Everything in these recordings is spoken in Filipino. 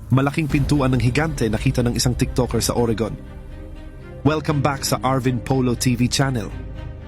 Malaking pintuan ng higante nakita ng isang TikToker sa Oregon. Welcome back sa Arvin Polo TV channel.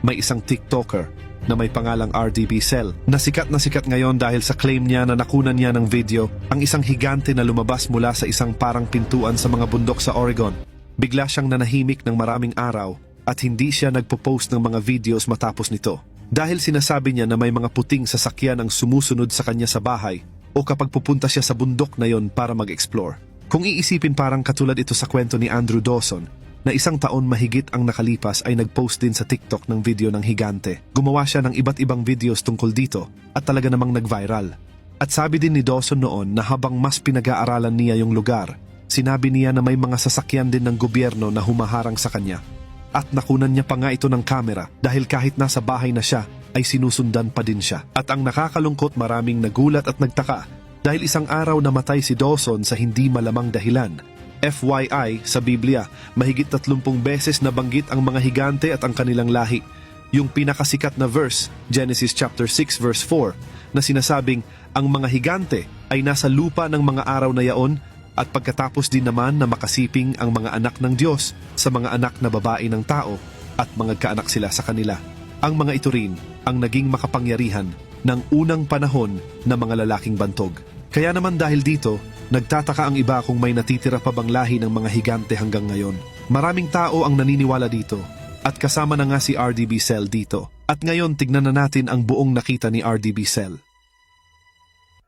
May isang TikToker na may pangalang RDB Cell na sikat ngayon dahil sa claim niya na nakunan niya ng video ang isang higante na lumabas mula sa isang parang pintuan sa mga bundok sa Oregon. Bigla siyang nanahimik ng maraming araw at hindi siya nagpo-post ng mga videos matapos nito. Dahil sinasabi niya na may mga puting sasakyan ang sumusunod sa kanya sa bahay o kapag pupunta siya sa bundok na yon para mag-explore. Kung iisipin parang katulad ito sa kwento ni Andrew Dawson na isang taon mahigit ang nakalipas ay nag-post din sa TikTok ng video ng higante. Gumawa siya ng iba't ibang videos tungkol dito at talaga namang nag-viral. At sabi din ni Dawson noon na habang mas pinag-aaralan niya yung lugar, sinabi niya na may mga sasakyan din ng gobyerno na humaharang sa kanya. At nakunan niya pa nga ito ng kamera dahil kahit nasa bahay na siya ay sinusundan pa din siya. At ang nakakalungkot, maraming nagulat at nagtaka dahil isang araw namatay si Dawson sa hindi malamang dahilan. FYI, sa Biblia, mahigit 30 beses nabanggit ang mga higante at ang kanilang lahi. Yung pinakasikat na verse, Genesis chapter 6 verse 4, na sinasabing ang mga higante ay nasa lupa ng mga araw na yaon at pagkatapos din naman na makasiping ang mga anak ng Diyos sa mga anak na babae ng tao at mga kaanak sila sa kanila. Ang mga ito rin ang naging makapangyarihan ng unang panahon na mga lalaking bantog. Kaya naman dahil dito, nagtataka ang iba kung may natitira pa bang lahi ng mga higante hanggang ngayon. Maraming tao ang naniniwala dito at kasama na nga si RDB Cell dito. At ngayon tignan na natin ang buong nakita ni RDB Cell.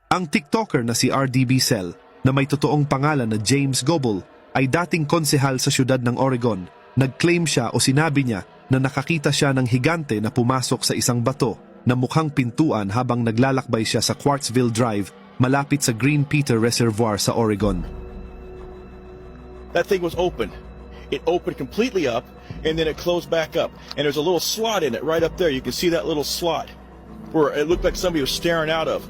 Ang TikToker na si RDB Cell na may totoong pangalan na James Gobel ay dating konsehal sa siyudad ng Oregon. Nag-claim siya o sinabi niya na nakakita siya ng higante na pumasok sa isang bato na mukhang pintuan habang naglalakbay siya sa Quartzville Drive malapit sa Green Peter Reservoir sa Oregon. That thing was open. It opened completely up and then it closed back up. And there's a little slot in it right up there. You can see that little slot where it looked like somebody was staring out of.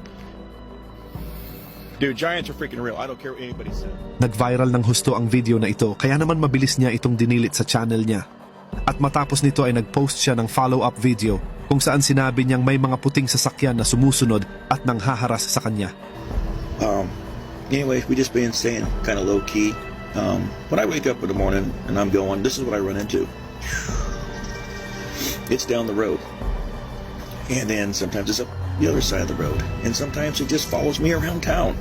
Dude, giants are freaking real. I don't care what anybody said. Nag-viral ng husto ang video na ito kaya naman mabilis niya itong dinilit sa channel niya. At matapos nito ay nag-post siya ng follow-up video kung saan sinabi niyang may mga puting sasakyan na sumusunod at nanghaharas sa kanya. Anyway, we just been staying kind of low-key. When I wake up in the morning and I'm going, this is what I run into. It's down the road. And then sometimes it's up the other side of the road. And sometimes it just follows me around town.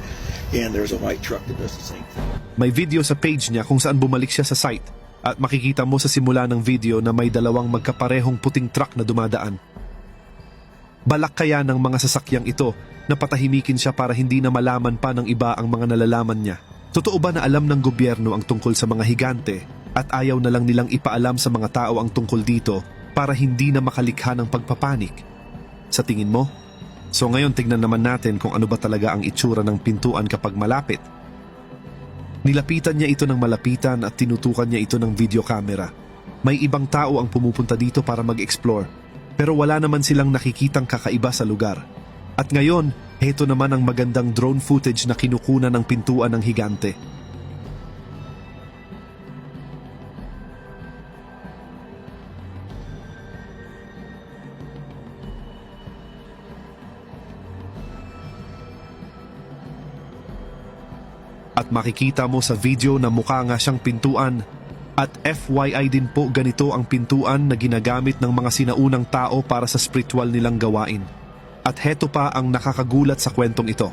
And there's a white truck that does the same thing. May video sa page niya kung saan bumalik siya sa site at makikita mo sa simula ng video na may dalawang magkaparehong puting truck na dumadaan. Balak kaya ng mga sasakyang ito na patahimikin siya para hindi na malaman pa ng iba ang mga nalalaman niya? Totoo ba na alam ng gobyerno ang tungkol sa mga higante at ayaw na lang nilang ipaalam sa mga tao ang tungkol dito para hindi na makalikha ng pagpapanik? Sa tingin mo? So ngayon tignan naman natin kung ano ba talaga ang itsura ng pintuan kapag malapit. Nilapitan niya ito ng malapitan at tinutukan niya ito ng video camera. May ibang tao ang pumupunta dito para mag-explore pero wala naman silang nakikitang kakaiba sa lugar. At ngayon, heto naman ang magandang drone footage na kinukunan ng pintuan ng higante. At makikita mo sa video na mukha nga siyang pintuan. At FYI din po, ganito ang pintuan na ginagamit ng mga sinaunang tao para sa spiritual nilang gawain. At heto pa ang nakakagulat sa kwentong ito.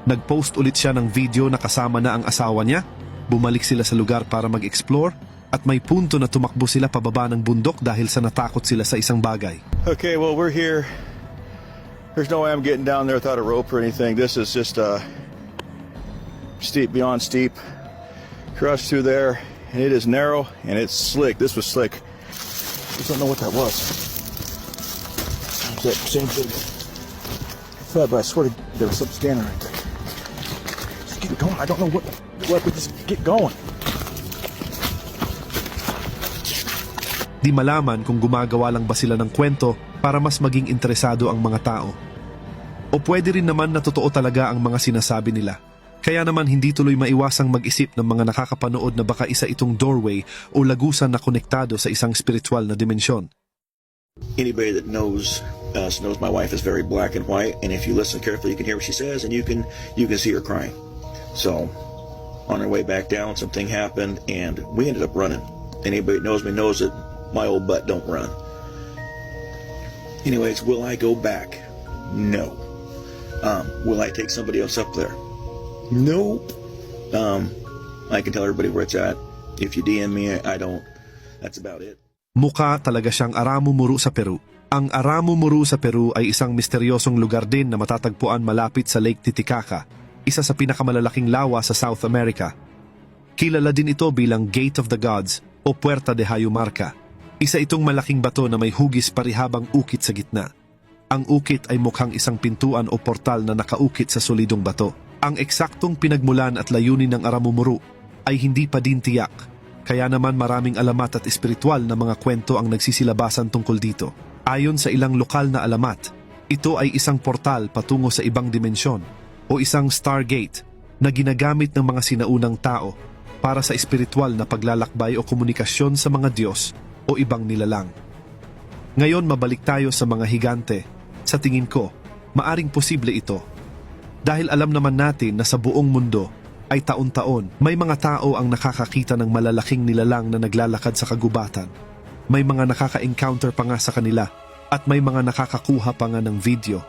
Nag-post ulit siya ng video na kasama na ang asawa niya, bumalik sila sa lugar para mag-explore, at may punto na tumakbo sila pababa ng bundok dahil sa natakot sila sa isang bagay. Okay, well, we're here. There's no way I'm getting down there without a rope or anything. This is just steep beyond steep. Cross through there, and it is narrow, and it's slick. This was slick. I just don't know what that was. That same thing. But I swear to God, there was something standing right there. Just keep going. I don't know what we just get going. Di malaman kung gumagawa lang ba sila ng kwento para mas maging interesado ang mga tao. O pwede rin naman na totoo talaga ang mga sinasabi nila. Kaya naman hindi tuloy maiwasang mag-isip ng mga nakakapanood na baka isa itong doorway o lagusan na konektado sa isang spiritual na dimensyon. Anybody that knows us knows my wife is very black and white, and if you listen carefully, you can hear what she says, and you can see her crying. So On our way back down, something happened, and we ended up running. Anybody that knows me knows that my old butt don't run. Anyways, will I go back? No. Will I take somebody else up there? Nope. I can tell everybody where it's at. If you DM me, I don't. That's about it. Mukha talaga siyang Aramumuru sa Peru. Ang Aramumuru sa Peru ay isang misteryosong lugar din na matatagpuan malapit sa Lake Titicaca, isa sa pinakamalalaking lawa sa South America. Kilala din ito bilang Gate of the Gods o Puerta de Hayumarca. Isa itong malaking bato na may hugis parihabang ukit sa gitna. Ang ukit ay mukhang isang pintuan o portal na nakaukit sa solidong bato. Ang eksaktong pinagmulan at layunin ng Aramumuru ay hindi pa din tiyak, kaya naman maraming alamat at espiritual na mga kwento ang nagsisilabasan tungkol dito. Ayon sa ilang lokal na alamat, ito ay isang portal patungo sa ibang dimensyon o isang stargate na ginagamit ng mga sinaunang tao para sa espiritual na paglalakbay o komunikasyon sa mga Diyos o ibang nilalang. Ngayon mabalik tayo sa mga higante. Sa tingin ko, maaring posible ito. Dahil alam naman natin na sa buong mundo ay taon-taon may mga tao ang nakakakita ng malalaking nilalang na naglalakad sa kagubatan. May mga nakaka-encounter pa nga sa kanila at may mga nakakakuha pa nga ng video.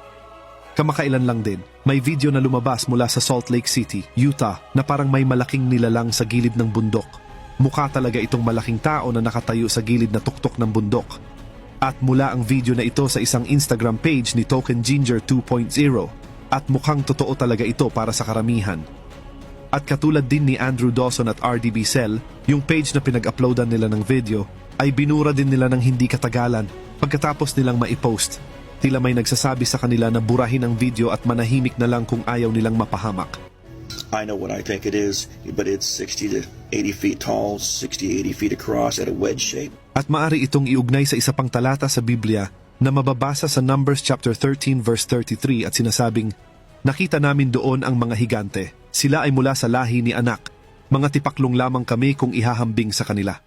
Kamakailan lang din, may video na lumabas mula sa Salt Lake City, Utah na parang may malaking nilalang sa gilid ng bundok. Mukha talaga itong malaking tao na nakatayo sa gilid na tuktok ng bundok. At mula ang video na ito sa isang Instagram page ni Token Ginger 2.0 at mukhang totoo talaga ito para sa karamihan. At katulad din ni Andrew Dawson at RDB Cell, yung page na pinag-uploadan nila ng video ay binura din nila ng hindi katagalan pagkatapos nilang maipost. Tila may nagsasabi sa kanila na burahin ang video at manahimik na lang kung ayaw nilang mapahamak. I know what I think it is, but it's 60 to 80 feet tall, 60, 80 feet across at a wedge shape. At maari itong iugnay sa isa pang talata sa Biblia na mababasa sa Numbers chapter 13 verse 33 at sinasabing, "Nakita namin doon ang mga higante. Sila ay mula sa lahi ni Anak. Mga tipaklong lamang kami kung ihahambing sa kanila."